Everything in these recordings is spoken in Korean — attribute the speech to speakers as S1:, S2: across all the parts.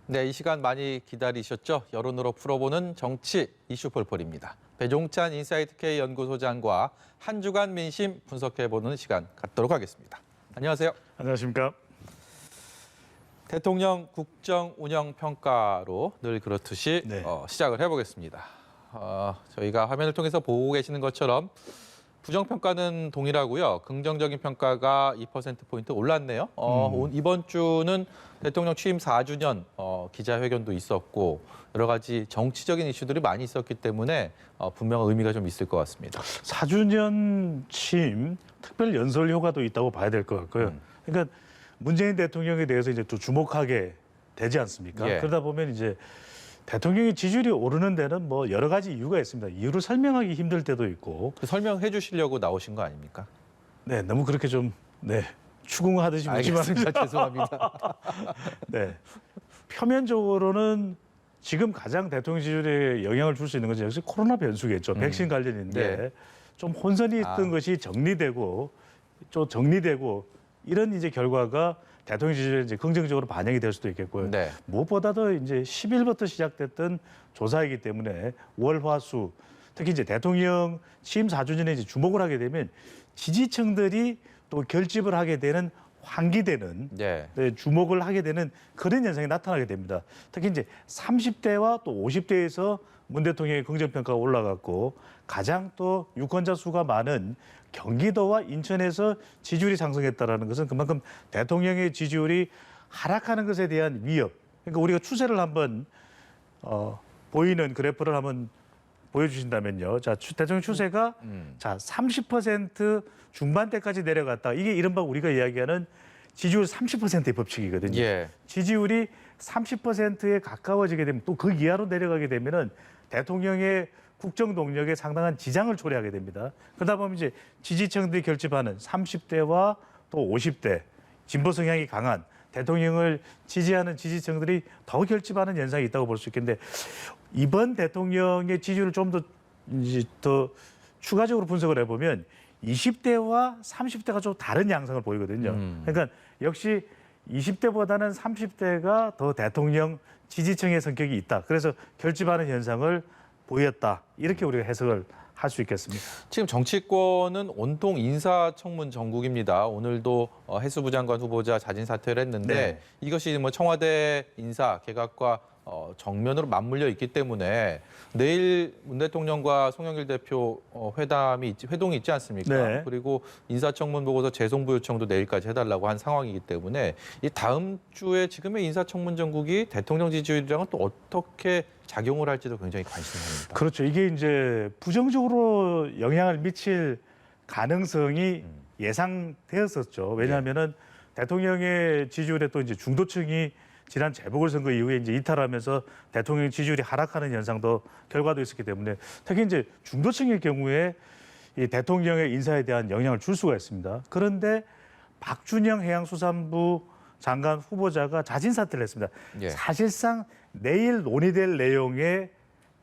S1: 네, 이 시간 많이 기다리셨죠? 여론으로 풀어보는 정치 이슈 폴폴입니다. 배종찬 인사이트K 연구소장과 한 주간 민심 분석해보는 시간 갖도록 하겠습니다. 안녕하세요.
S2: 안녕하십니까.
S1: 대통령 국정운영평가로 늘 그렇듯이
S2: 네.
S1: 시작을 해보겠습니다. 저희가 화면을 통해서 보고 계시는 것처럼 부정평가는 동일하고요. 긍정적인 평가가 2%포인트 올랐네요. 이번 주는 대통령 취임 4주년 기자회견도 있었고 여러 가지 정치적인 이슈들이 많이 있었기 때문에 분명한 의미가 좀 있을 것 같습니다.
S2: 4주년 취임 특별 연설 효과도 있다고 봐야 될 것 같고요. 그러니까 문재인 대통령에 대해서 이제 또 주목하게 되지 않습니까?
S1: 예.
S2: 그러다 보면 이제 대통령의 지지율이 오르는 데는 뭐 여러 가지 이유가 있습니다. 이유를 설명하기 힘들 때도 있고.
S1: 설명해 주시려고 나오신 거 아닙니까?
S2: 네, 너무 그렇게 좀 추궁하듯이 묻지만
S1: 알겠습니다. 죄송합니다.
S2: 네, 표면적으로는 지금 가장 대통령 지지율에 영향을 줄 수 있는 것은 역시 코로나 변수겠죠. 백신 관련인데
S1: 예.
S2: 좀 혼선이 있던 것이 정리되고 이런 이제 결과가 대통령 지지율에 이제 긍정적으로 반영이 될 수도 있겠고요.
S1: 네.
S2: 무엇보다도 이제 10일부터 시작됐던 조사이기 때문에 월, 화, 수 특히 이제 대통령 취임 4주년에 이제 주목을 하게 되면 지지층들이 또 결집을 하게 되는 환기되는
S1: 네.
S2: 주목을 하게 되는 그런 현상이 나타나게 됩니다. 특히 이제 30대와 또 50대에서 문 대통령의 긍정평가가 올라갔고 가장 또 유권자 수가 많은 경기도와 인천에서 지지율이 상승했다는 것은 그만큼 대통령의 지지율이 하락하는 것에 대한 위협. 그러니까 우리가 추세를 한번 보이는 그래프를 한번 보여주신다면요. 자, 대통령 추세가 자 30% 중반대까지 내려갔다. 이게 이른바 우리가 이야기하는 지지율 30%의 법칙이거든요.
S1: 예.
S2: 지지율이 30%에 가까워지게 되면 또 그 이하로 내려가게 되면은 대통령의 국정 동력에 상당한 지장을 초래하게 됩니다. 그러다 보면 이제 지지층들이 결집하는 30대와 또 50대 진보 성향이 강한 대통령을 지지하는 지지층들이 더 결집하는 현상이 있다고 볼 수 있겠는데 이번 대통령의 지지율을 좀 더 추가적으로 분석을 해보면 20대와 30대가 좀 다른 양상을 보이거든요. 그러니까 역시 20대보다는 30대가 더 대통령 지지층의 성격이 있다. 그래서 결집하는 현상을 보였다. 이렇게 우리가 해석을 할 수 있겠습니다.
S1: 지금 정치권은 온통 인사청문 전국입니다. 오늘도 해수부 장관 후보자 자진 사퇴를 했는데
S2: 네.
S1: 이것이 뭐 청와대 인사 개각과 정면으로 맞물려 있기 때문에 내일 문 대통령과 송영길 대표 회동이 있지 않습니까?
S2: 네.
S1: 그리고 인사청문 보고서 재송부 요청도 내일까지 해달라고 한 상황이기 때문에 이 다음 주에 지금의 인사청문 전국이 대통령 지지율이랑은 또 어떻게 작용을 할지도 굉장히 관심입니다.
S2: 그렇죠. 이게 이제 부정적으로 영향을 미칠 가능성이 예상되었었죠. 왜냐하면은 대통령의 지지율에 또 이제 중도층이 지난 재보궐선거 이후에 이제 이탈하면서 대통령 지지율이 하락하는 현상도 결과도 있었기 때문에 특히 이제 중도층의 경우에 이 대통령의 인사에 대한 영향을 줄 수가 있습니다. 그런데 박준영 해양수산부 장관 후보자가 자진 사퇴를 했습니다.
S1: 예.
S2: 사실상 내일 논의될 내용의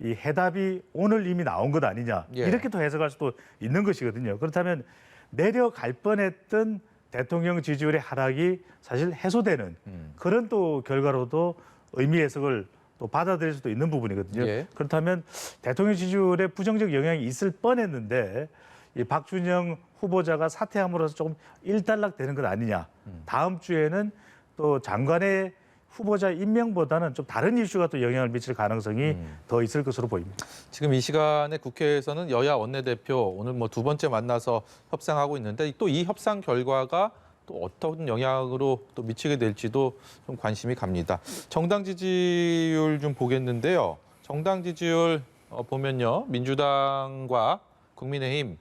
S2: 이 해답이 오늘 이미 나온 것 아니냐
S1: 예.
S2: 이렇게 또 해석할 수도 있는 것이거든요. 그렇다면 내려갈 뻔했던 대통령 지지율의 하락이 사실 해소되는 그런 또 결과로도 의미 해석을 또 받아들일 수도 있는 부분이거든요.
S1: 예.
S2: 그렇다면 대통령 지지율에 부정적 영향이 있을 뻔했는데 이 박준영 후보자가 사퇴함으로써 조금 일단락되는 것 아니냐. 다음 주에는 또 장관의 후보자 임명보다는 좀 다른 이슈가 또 영향을 미칠 가능성이 더 있을 것으로 보입니다.
S1: 지금 이 시간에 국회에서는 여야 원내대표 오늘 뭐 두 번째 만나서 협상하고 있는데 또 이 협상 결과가 또 어떤 영향으로 또 미치게 될지도 좀 관심이 갑니다. 정당 지지율 좀 보겠는데요. 정당 지지율 보면요. 민주당과 국민의힘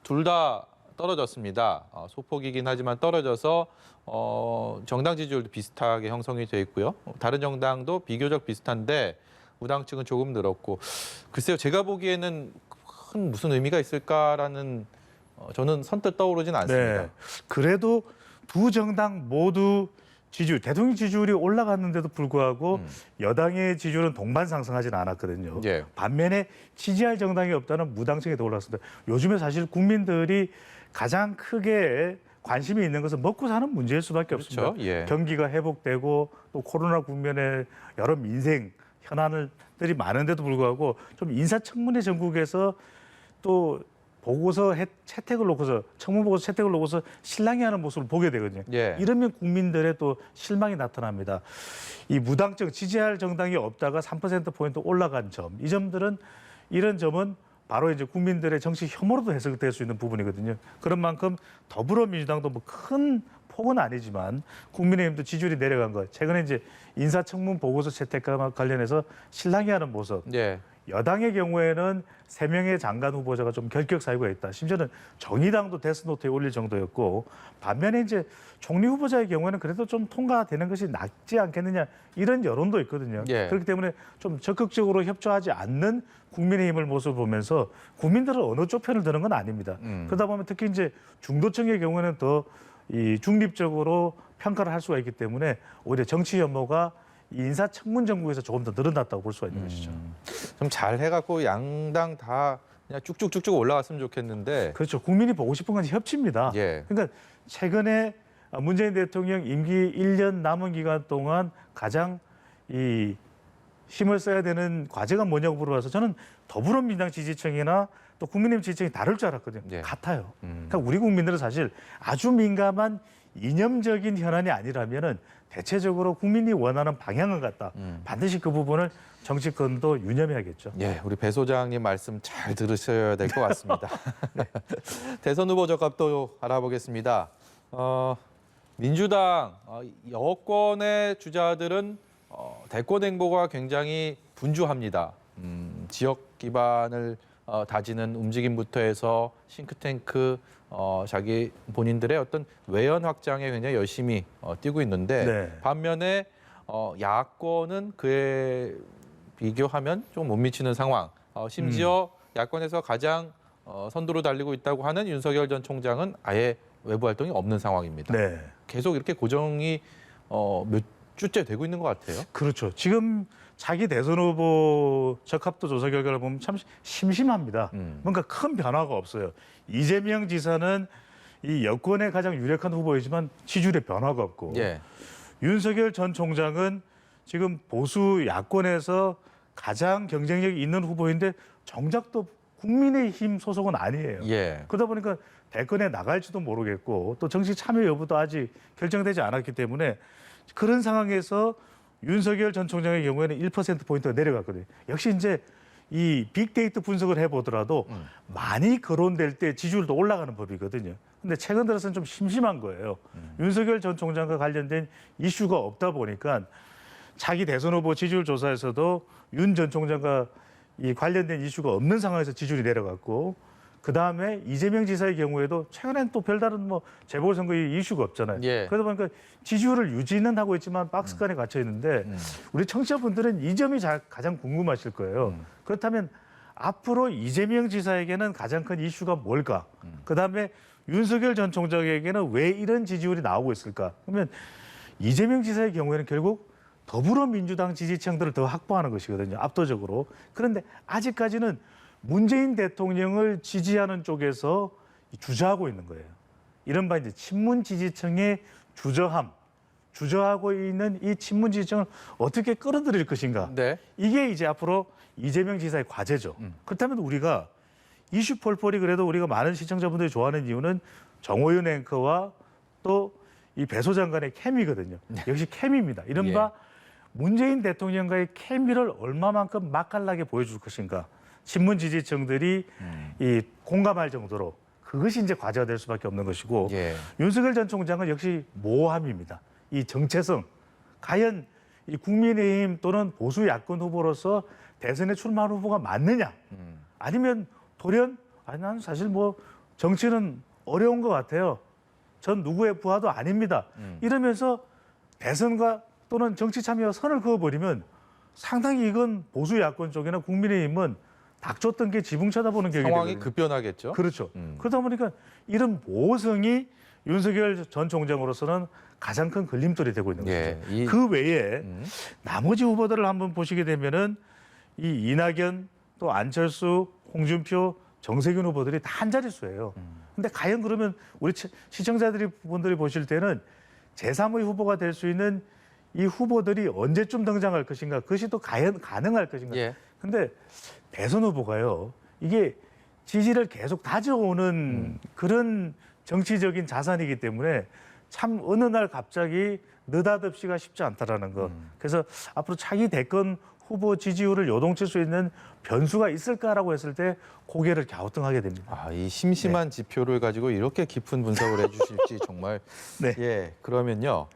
S1: 둘 다 떨어졌습니다. 소폭이긴 하지만 떨어져서 정당 지지율도 비슷하게 형성이 돼 있고요. 다른 정당도 비교적 비슷한데 우당 측은 조금 늘었고 글쎄요. 제가 보기에는 큰 무슨 의미가 있을까라는 저는 선뜻 떠오르진 않습니다.
S2: 네. 그래도 두 정당 모두 지지율, 대통령 지지율이 올라갔는데도 불구하고 여당의 지지율은 동반 상승하지는 않았거든요.
S1: 예.
S2: 반면에 지지할 정당이 없다는 무당층이 더 올랐습니다. 요즘에 사실 국민들이 가장 크게 관심이 있는 것은 먹고 사는 문제일 수밖에
S1: 그렇죠.
S2: 없습니다.
S1: 예.
S2: 경기가 회복되고 또 코로나 국면에 여러 민생 현안들이 많은데도 불구하고 좀 인사청문회 전국에서 또 보고서 채택을 놓고서 청문 보고서 채택을 놓고서 실랑이하는 모습을 보게 되거든요.
S1: 예.
S2: 이러면 국민들의 또 실망이 나타납니다. 이 무당정 지지할 정당이 없다가 3%포인트 올라간 점, 이 점들은 이런 점은 바로 이제 국민들의 정치 혐오로도 해석될 수 있는 부분이거든요. 그런 만큼 더불어민주당도 뭐 큰 폭은 아니지만 국민의힘도 지지율이 내려간 것. 최근에 이제 인사청문 보고서 채택과 관련해서 실랑이하는 모습.
S1: 예.
S2: 여당의 경우에는 3명의 장관 후보자가 좀 결격 사유가 있다. 심지어는 정의당도 데스노트에 올릴 정도였고, 반면에 이제 총리 후보자의 경우에는 그래도 좀 통과되는 것이 낫지 않겠느냐, 이런 여론도 있거든요.
S1: 예.
S2: 그렇기 때문에 좀 적극적으로 협조하지 않는 국민의힘을 모습을 보면서 국민들은 어느 쪽 편을 드는 건 아닙니다. 그러다 보면 특히 이제 중도층의 경우에는 더 이 중립적으로 평가를 할 수가 있기 때문에 오히려 정치 혐오가 이 인사청문 전국에서 조금 더 늘어났다고 볼 수가 있는 것이죠.
S1: 좀 잘 해갖고 양당 다 그냥 쭉쭉쭉쭉 올라갔으면 좋겠는데.
S2: 그렇죠. 국민이 보고 싶은 건 협치입니다.
S1: 예.
S2: 그러니까 최근에 문재인 대통령 임기 1년 남은 기간 동안 가장 이 힘을 써야 되는 과제가 뭐냐고 물어봐서 저는 더불어민주당 지지층이나 또 국민의힘 지지층이 다를 줄 알았거든요.
S1: 예.
S2: 같아요. 그러니까 우리 국민들은 사실 아주 민감한 이념적인 현안이 아니라면은 대체적으로 국민이 원하는 방향은 같다. 반드시 그 부분을 정치권도 유념해야겠죠.
S1: 예, 우리 배 소장님 말씀 잘 들으셔야 될 것 같습니다. 네. 대선 후보 적합도 알아보겠습니다. 민주당 여권의 주자들은 대권 행보가 굉장히 분주합니다. 지역 기반을 다지는 움직임부터 해서 싱크탱크 자기 본인들의 어떤 외연 확장에 굉장히 열심히 뛰고 있는데
S2: 네.
S1: 반면에 야권은 그에 비교하면 좀 못 미치는 상황. 심지어 야권에서 가장 선두로 달리고 있다고 하는 윤석열 전 총장은 아예 외부 활동이 없는 상황입니다.
S2: 네.
S1: 계속 이렇게 고정이 몇 주째 되고 있는 것 같아요.
S2: 그렇죠. 지금 자기 대선 후보 적합도 조사 결과를 보면 참 심심합니다. 뭔가 큰 변화가 없어요. 이재명 지사는 이 여권의 가장 유력한 후보이지만 지지율에 변화가 없고,
S1: 예.
S2: 윤석열 전 총장은 지금 보수 야권에서 가장 경쟁력이 있는 후보인데 정작 또 국민의힘 소속은 아니에요.
S1: 예.
S2: 그러다 보니까 대권에 나갈지도 모르겠고 또 정치 참여 여부도 아직 결정되지 않았기 때문에 그런 상황에서 윤석열 전 총장의 경우에는 1%포인트가 내려갔거든요. 역시 이제 이 빅데이터 분석을 해보더라도 많이 거론될 때 지지율도 올라가는 법이거든요. 근데 최근 들어서는 좀 심심한 거예요. 윤석열 전 총장과 관련된 이슈가 없다 보니까 자기 대선 후보 지지율 조사에서도 윤 전 총장과 이 관련된 이슈가 없는 상황에서 지지율이 내려갔고, 그 다음에 이재명 지사의 경우에도 최근엔 또 별다른 뭐 재보궐선거의 이슈가 없잖아요.
S1: 예.
S2: 그러다 보니까 지지율을 유지는 하고 있지만 박스권에 갇혀 있는데 우리 청취자분들은 이 점이 가장 궁금하실 거예요. 그렇다면 앞으로 이재명 지사에게는 가장 큰 이슈가 뭘까? 그 다음에 윤석열 전 총장에게는 왜 이런 지지율이 나오고 있을까? 그러면 이재명 지사의 경우에는 결국 더불어민주당 지지층들을 더 확보하는 것이거든요. 압도적으로. 그런데 아직까지는 문재인 대통령을 지지하는 쪽에서 주저하고 있는 거예요. 이른바 이제 친문 지지층의 주저하고 있는 이 친문 지지층을 어떻게 끌어들일 것인가.
S1: 네.
S2: 이게 이제 앞으로 이재명 지사의 과제죠. 그렇다면 우리가 이슈 폴폴이 그래도 우리가 많은 시청자분들이 좋아하는 이유는 정호윤 앵커와 또 이 배소 장관의 케미거든요. 역시 케미입니다. 이른바 문재인 대통령과의 케미를 얼마만큼 맛깔나게 보여줄 것인가. 친문 지지층들이 이 공감할 정도로 그것이 이제 과제가 될 수밖에 없는 것이고,
S1: 예.
S2: 윤석열 전 총장은 역시 모호함입니다. 이 정체성, 과연 이 국민의힘 또는 보수 야권 후보로서 대선에 출마한 후보가 맞느냐, 아니면 돌연 나는 사실 뭐 정치는 어려운 것 같아요. 전 누구의 부하도 아닙니다. 이러면서 대선과 또는 정치 참여 선을 그어버리면 상당히 이건 보수 야권 쪽이나 국민의힘은 닥쳤던 게 지붕 쳐다보는 격이
S1: 상황이
S2: 되거든요.
S1: 급변하겠죠.
S2: 그렇죠. 그러다 보니까 이런 모성이 윤석열 전 총장으로서는 가장 큰 걸림돌이 되고 있는
S1: 예,
S2: 거죠. 그 외에 나머지 후보들을 한번 보시게 되면은 이 이낙연 또 안철수, 홍준표, 정세균 후보들이 다 한 자릿수예요. 근데 과연 그러면 우리 시청자들이 분들이 보실 때는 제3의 후보가 될 수 있는 이 후보들이 언제쯤 등장할 것인가? 그것이 또 과연 가능할 것인가?
S1: 예.
S2: 근데 대선 후보가요. 이게 지지를 계속 다져오는 그런 정치적인 자산이기 때문에 참 어느 날 갑자기 느닷없이가 쉽지 않다라는 거. 그래서 앞으로 차기 대권 후보 지지율을 요동칠 수 있는 변수가 있을까라고 했을 때 고개를 갸우뚱하게 됩니다.
S1: 아, 이 심심한 지표를 가지고 이렇게 깊은 분석을 해주실지 정말.
S2: 네.
S1: 예, 그러면요.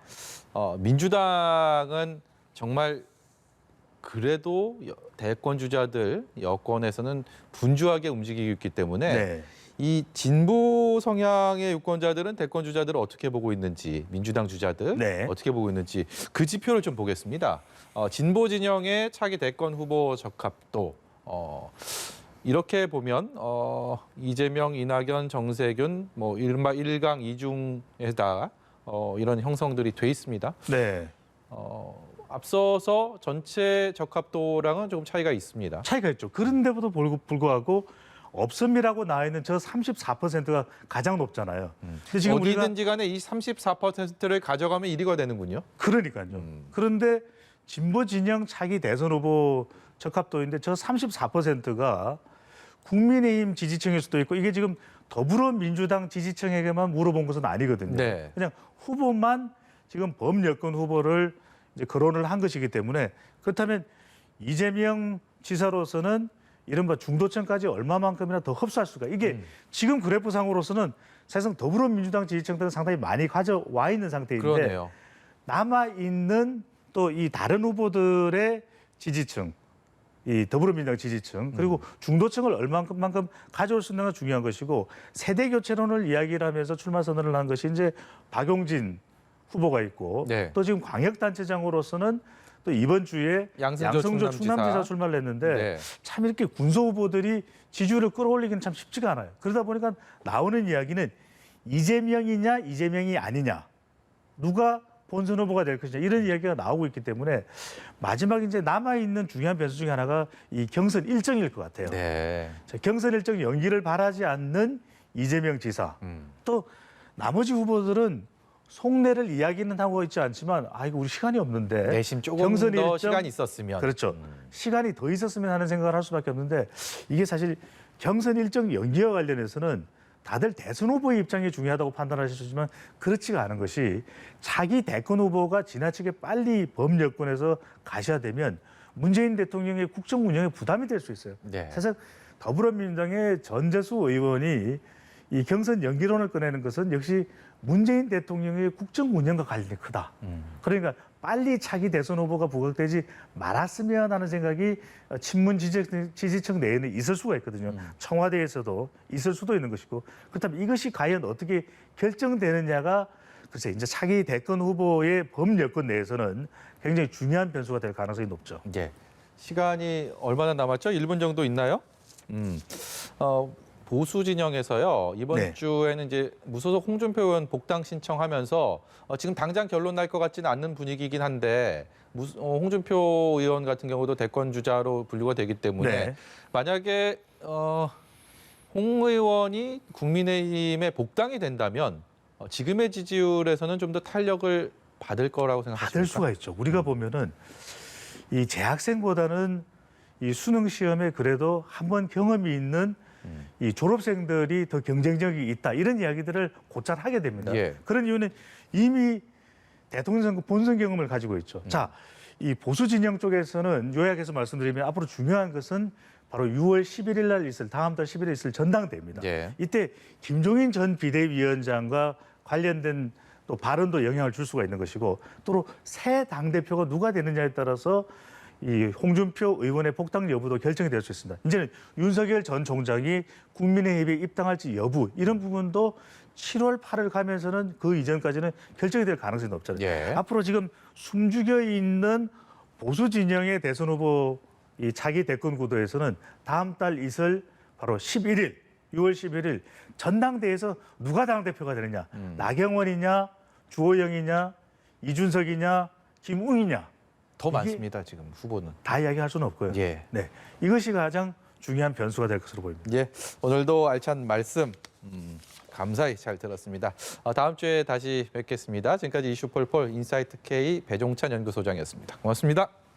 S1: 민주당은 정말 그래도 대권 주자들 여권에서는 분주하게 움직이고 있기 때문에
S2: 네.
S1: 이 진보 성향의 유권자들은 대권 주자들을 어떻게 보고 있는지, 민주당 주자들
S2: 네.
S1: 어떻게 보고 있는지 그 지표를 좀 보겠습니다. 진보 진영의 차기 대권 후보 적합도 이렇게 보면 이재명, 이낙연, 정세균 뭐 이른바 1강 2중에다 이런 형성들이 돼 있습니다.
S2: 네.
S1: 앞서서 전체 적합도랑은 조금 차이가 있습니다.
S2: 차이가 있죠. 그런데도 불구하고 없음이라고 나와 있는 저 34%가 가장 높잖아요. 근데 지금 우리가
S1: 어디든지 간에 이 34%를 가져가면 1위가 되는군요.
S2: 그러니까요. 그런데 진보 진영 차기 대선 후보 적합도인데 저 34%가 국민의힘 지지층일 수도 있고 이게 지금 더불어민주당 지지층에게만 물어본 것은 아니거든요.
S1: 네.
S2: 그냥 후보만 지금 범여권 후보를 이제 거론을 한 것이기 때문에 그렇다면 이재명 지사로서는 이른바 중도층까지 얼마만큼이나 더 흡수할 수가 이게 지금 그래프상으로서는 사실상 더불어민주당 지지층들은 상당히 많이 가져와 있는 상태인데
S1: 그러네요.
S2: 남아 있는 또 이 다른 후보들의 지지층, 이 더불어민주당 지지층 그리고 중도층을 얼마만큼 가져올 수 있는가 중요한 것이고 세대 교체론을 이야기를 하면서 출마 선언을 한 것이 이제 박용진 후보가 있고
S1: 네.
S2: 또 지금 광역단체장으로서는 또 이번 주에
S1: 양승조
S2: 충남지사 출마를 했는데
S1: 네.
S2: 참 이렇게 군소 후보들이 지지율을 끌어올리기는 참 쉽지가 않아요. 그러다 보니까 나오는 이야기는 이재명이냐 이재명이 아니냐 누가 본선 후보가 될 것이냐 이런 이야기가 나오고 있기 때문에 마지막 이제 남아 있는 중요한 변수 중에 하나가 이 경선 일정일 것 같아요.
S1: 네.
S2: 자, 경선 일정 연기를 바라지 않는 이재명 지사 또 나머지 후보들은 속내를 이야기는 하고 있지 않지만 이거 우리 시간이 없는데
S1: 내심 조금
S2: 경선
S1: 더
S2: 일정,
S1: 시간이 있었으면.
S2: 그렇죠. 시간이 더 있었으면 하는 생각을 할 수밖에 없는데 이게 사실 경선 일정 연기와 관련해서는 다들 대선 후보의 입장이 중요하다고 판단하실 수 있지만 그렇지가 않은 것이 차기 대권 후보가 지나치게 빨리 범여권에서 가셔야되면 문재인 대통령의 국정 운영에 부담이 될 수 있어요.
S1: 네.
S2: 사실 더불어민주당의 전재수 의원이 이 경선 연기론을 꺼내는 것은 역시 문재인 대통령의 국정 운영과 관련이 크다. 그러니까 빨리 차기 대선 후보가 부각되지 말았으면 하는 생각이 친문 지지층 내에는 있을 수가 있거든요. 청와대에서도 있을 수도 있는 것이고 그렇다면 이것이 과연 어떻게 결정되느냐가 글쎄 이제 차기 대권 후보의 범여권 내에서는 굉장히 중요한 변수가 될 가능성이 높죠.
S1: 예. 시간이 얼마나 남았죠? 1분 정도 있나요? 보수 진영에서요. 이번
S2: 네.
S1: 주에는 이제 무소속 홍준표 의원 복당 신청하면서 지금 당장 결론 날 것 같지는 않는 분위기이긴 한데 홍준표 의원 같은 경우도 대권 주자로 분류가 되기 때문에
S2: 네.
S1: 만약에 홍 의원이 국민의힘에 복당이 된다면 지금의 지지율에서는 좀 더 탄력을 받을 거라고 생각하십니까?
S2: 받을 수가 있죠. 우리가 보면은 이 재학생보다는 이 수능 시험에 그래도 한번 경험이 있는 이 졸업생들이 더 경쟁력이 있다 이런 이야기들을 곧잘 하게 됩니다.
S1: 예.
S2: 그런 이유는 이미 대통령 선거 본선 경험을 가지고 있죠. 자, 이 보수 진영 쪽에서는 요약해서 말씀드리면 앞으로 중요한 것은 바로 6월 11일 날 있을 다음 달 11일 있을 전당대회입니다.
S1: 예.
S2: 이때 김종인 전 비대위원장과 관련된 또 발언도 영향을 줄 수가 있는 것이고 또 새 당대표가 누가 되느냐에 따라서 이 홍준표 의원의 복당 여부도 결정이 될 수 있습니다. 이제는 윤석열 전 총장이 국민의힘에 입당할지 여부 이런 부분도 7월 8일 가면서는 그 이전까지는 결정이 될 가능성이 높잖아요.
S1: 예.
S2: 앞으로 지금 숨죽여 있는 보수 진영의 대선 후보 이 차기 대권 구도에서는 다음 달 있을 바로 11일, 6월 11일 전당대회에서 누가 당대표가 되느냐. 나경원이냐, 주호영이냐, 이준석이냐, 김웅이냐.
S1: 더
S2: 이게
S1: 많습니다. 지금 후보는.
S2: 다 이야기할 수는 없고요.
S1: 예.
S2: 네, 이것이 가장 중요한 변수가 될 것으로 보입니다.
S1: 예. 오늘도 알찬 말씀 감사히 잘 들었습니다. 다음 주에 다시 뵙겠습니다. 지금까지 이슈폴폴 인사이트 K 배종찬 연구소장이었습니다. 고맙습니다.